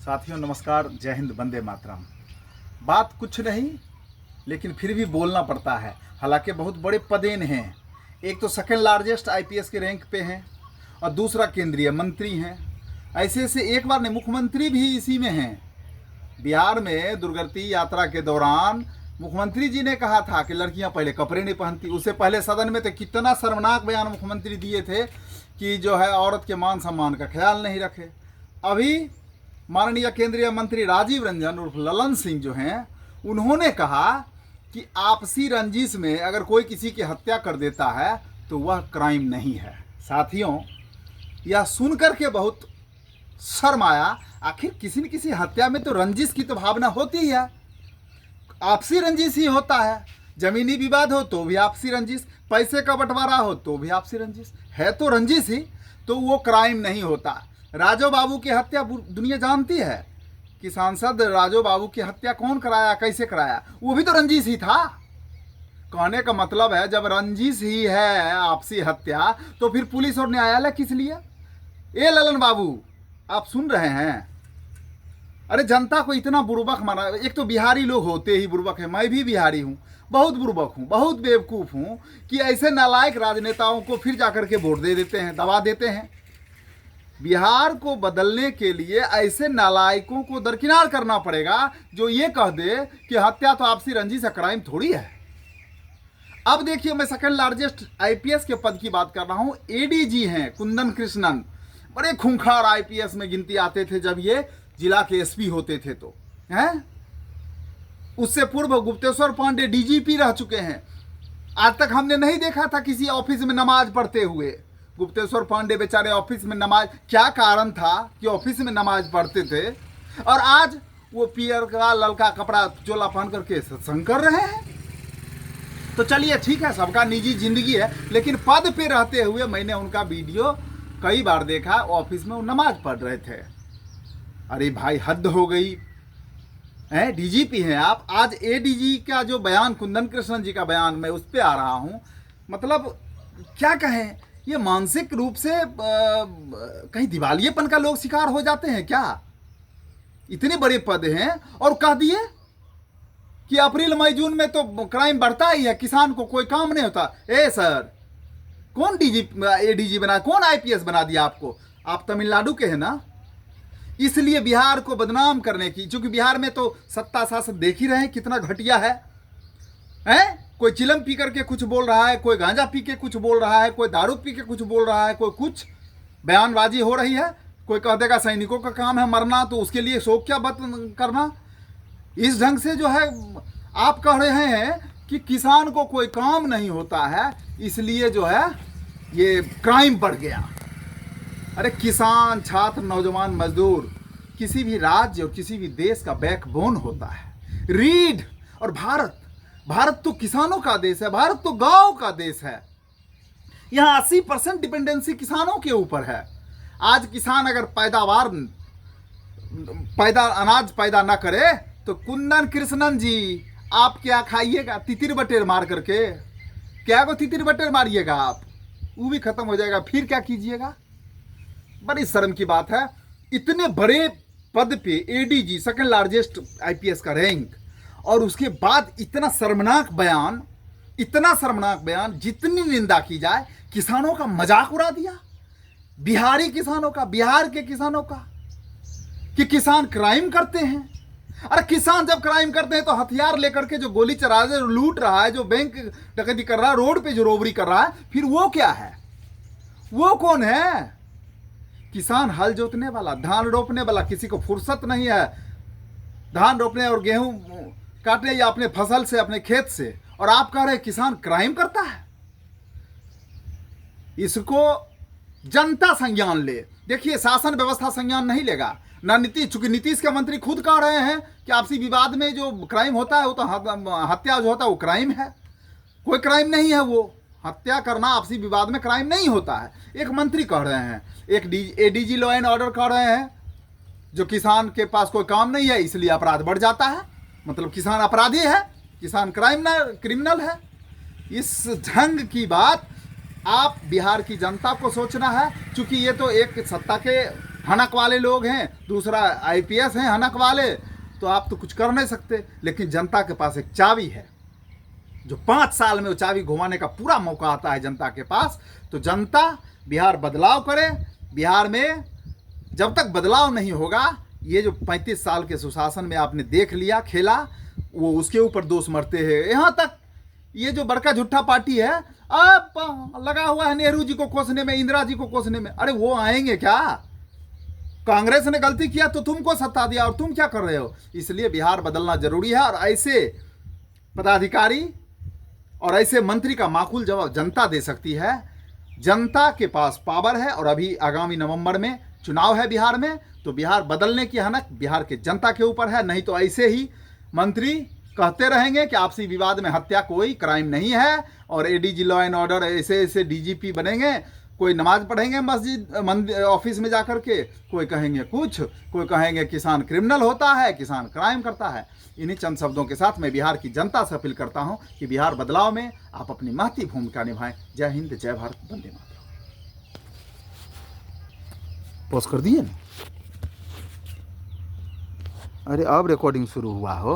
साथियों नमस्कार, जय हिंद, वंदे मातरम। बात कुछ नहीं, लेकिन फिर भी बोलना पड़ता है। हालांकि बहुत बड़े पदेन हैं। एक तो सेकंड लार्जेस्ट आईपीएस के रैंक पे हैं और दूसरा केंद्रीय मंत्री हैं। ऐसे ऐसे एक बार नहीं, मुख्यमंत्री भी इसी में हैं। बिहार में दुर्गति यात्रा के दौरान मुख्यमंत्री जी ने कहा था कि लड़कियां पहले कपड़े नहीं पहनती। उससे पहले सदन में तो कितना शर्मनाक बयान मुख्यमंत्री दिए थे कि जो है औरत के मान सम्मान का ख्याल नहीं रखे। अभी माननीय केंद्रीय मंत्री राजीव रंजन उर्फ ललन सिंह जो हैं, उन्होंने कहा कि आपसी रंजिश में अगर कोई किसी की हत्या कर देता है तो वह क्राइम नहीं है। साथियों, यह सुनकर के बहुत शर्म आया। आखिर किसी न किसी हत्या में तो रंजिश की तो भावना होती ही है। आपसी रंजिश ही होता है। जमीनी विवाद हो तो भी आपसी रंजिश, पैसे का बंटवारा हो तो भी आपसी रंजिश है, तो रंजिश ही, तो वो क्राइम नहीं होता। राजो बाबू की हत्या दुनिया जानती है कि सांसद राजो बाबू की हत्या कौन कराया, कैसे कराया, वो भी तो रंजिश ही था। कहने का मतलब है, जब रंजिश ही है आपसी हत्या, तो फिर पुलिस और न्यायालय किस लिए? ए ललन बाबू, आप सुन रहे हैं? अरे जनता को इतना बुर्बक माना। एक तो बिहारी लोग होते ही बुर्बक है। मैं भी बिहारी हूँ, बहुत बुर्बक हूँ, बहुत बेवकूफ़ हूँ कि ऐसे नालायक राजनेताओं को फिर जाकर के वोट दे देते हैं, दबा देते हैं। बिहार को बदलने के लिए ऐसे नालायकों को दरकिनार करना पड़ेगा जो ये कह दे कि हत्या तो आपसी रंजिश है, क्राइम थोड़ी है। अब देखिए, मैं सेकंड लार्जेस्ट आईपीएस के पद की बात कर रहा हूँ। एडीजी हैं कुंदन कृष्णन, बड़े खूंखार आईपीएस में गिनती आते थे जब ये जिला के एसपी होते थे तो, हैं? उससे पूर्व गुप्तेश्वर पांडे डीजीपी रह चुके हैं। आज तक हमने नहीं देखा था किसी ऑफिस में नमाज पढ़ते हुए। गुप्तेश्वर पांडे बेचारे ऑफिस में नमाज, क्या कारण था कि ऑफिस में नमाज पढ़ते थे और आज वो पियर का ललका कपड़ा चोला पहन करके सत्संग कर रहे हैं? तो चलिए ठीक है, सबका निजी जिंदगी है, लेकिन पद पे रहते हुए मैंने उनका वीडियो कई बार देखा। ऑफिस में वो नमाज पढ़ रहे थे। अरे भाई, हद हो गई है। डीजीपी हैं आप। आज एडीजी का जो बयान, कुंदन कृष्णन जी का बयान, मैं उस पर आ रहा हूं। मतलब क्या कहें, ये मानसिक रूप से कहीं दिवालियेपन का लोग शिकार हो जाते हैं क्या? इतने बड़े पद हैं और कह दिए कि अप्रैल मई जून में तो क्राइम बढ़ता ही है, किसान को कोई काम नहीं होता। ए सर, कौन एडीजी बना, कौन आईपीएस बना दिया आपको? आप तमिलनाडु के हैं ना? इसलिए बिहार को बदनाम करने की, क्योंकि बिहार में तो सत्ता शासन देख ही रहे हैं कितना घटिया है। कोई चिलम पी करके कुछ बोल रहा है, कोई गांजा पी के कुछ बोल रहा है, कोई दारू पी के कुछ बोल रहा है, कोई कुछ बयानबाजी हो रही है। कोई कह देगा सैनिकों का काम है मरना, तो उसके लिए शोक क्या बात करना। इस ढंग से जो है आप कह रहे हैं कि किसान को कोई काम नहीं होता है, इसलिए जो है ये क्राइम बढ़ गया। अरे किसान, छात्र, नौजवान, मजदूर किसी भी राज्य और किसी भी देश का बैकबोन होता है, रीढ़। और भारत तो किसानों का देश है, भारत तो गांव का देश है। यहाँ 80% डिपेंडेंसी किसानों के ऊपर है। आज किसान अगर अनाज पैदा ना करे तो कुंदन कृष्णन जी आप क्या खाइएगा? तितिर बटेर मार करके क्या को तितिर बटेर मारिएगा आप? वो भी खत्म हो जाएगा, फिर क्या कीजिएगा? बड़ी शर्म की बात है। इतने बड़े पद पे एडीजी, सेकंड लार्जेस्ट आईपीएस का रैंक, और उसके बाद इतना शर्मनाक बयान, जितनी निंदा की जाए। किसानों का मजाक उड़ा दिया, बिहारी किसानों का, बिहार के किसानों का, कि किसान क्राइम करते हैं। अरे किसान जब क्राइम करते हैं तो हथियार लेकर के जो गोली चला रहा है, जो लूट रहा है, जो बैंक डकैती कर रहा है, रोड पे जो रोबरी कर रहा है, फिर वो क्या है? वो कौन है? किसान हल जोतने वाला, धान रोपने वाला, किसी को फुर्सत नहीं है धान रोपने और गेहूं काटने या अपने फसल से, अपने खेत से, और आप कह रहे हैं किसान क्राइम करता है। इसको जनता संज्ञान ले। देखिए, शासन व्यवस्था संज्ञान नहीं लेगा ना नीतीश, चूंकि नीतीश के मंत्री खुद कह रहे हैं कि आपसी विवाद में जो क्राइम होता है वो तो हत्या जो होता है वो क्राइम है। कोई क्राइम नहीं है, वो हत्या करना आपसी विवाद में क्राइम नहीं होता है। एक मंत्री कह रहे हैं, एक एडीजी लॉ एंड ऑर्डर कह रहे हैं, जो किसान के पास कोई काम नहीं है इसलिए अपराध बढ़ जाता है, मतलब किसान अपराधी है, किसान क्रिमिनल है। इस ढंग की बात आप बिहार की जनता को सोचना है, क्योंकि ये तो एक सत्ता के हनक वाले लोग हैं, दूसरा आईपीएस हैं हनक वाले, तो आप तो कुछ कर नहीं सकते। लेकिन जनता के पास एक चाबी है, जो 5 साल में वो चाबी घुमाने का पूरा मौका आता है जनता के पास। तो जनता बिहार बदलाव करे। बिहार में जब तक बदलाव नहीं होगा, ये जो 35 साल के सुशासन में आपने देख लिया खेला, वो उसके ऊपर दोष मरते हैं। यहाँ तक ये जो बड़का झूठा पार्टी है, अब लगा हुआ है नेहरू जी को कोसने में, इंदिरा जी को कोसने में। अरे वो आएंगे क्या? कांग्रेस ने गलती किया तो तुमको सत्ता दिया और तुम क्या कर रहे हो? इसलिए बिहार बदलना जरूरी है। और ऐसे पदाधिकारी और ऐसे मंत्री का माकूल जवाब जनता दे सकती है। जनता के पास पावर है और अभी आगामी नवंबर में चुनाव है बिहार में, तो बिहार बदलने की हनक बिहार के जनता के ऊपर है। नहीं तो ऐसे ही मंत्री कहते रहेंगे कि आपसी विवाद में हत्या कोई क्राइम नहीं है, और एडीजी लॉ एंड ऑर्डर ऐसे ऐसे डीजीपी बनेंगे, कोई नमाज पढ़ेंगे मस्जिद ऑफिस में जाकर के, कोई कहेंगे कुछ, कोई कहेंगे किसान क्रिमिनल होता है, किसान क्राइम करता है। इन्हीं चंद शब्दों के साथ मैं बिहार की जनता से अपील करता हूं कि बिहार बदलाव में आप अपनी महती भूमिका निभाएं। जय हिंद, जय भारत, वंदे मातरम। पॉज कर दिए ना? अरे अब रिकॉर्डिंग शुरू हुआ हो।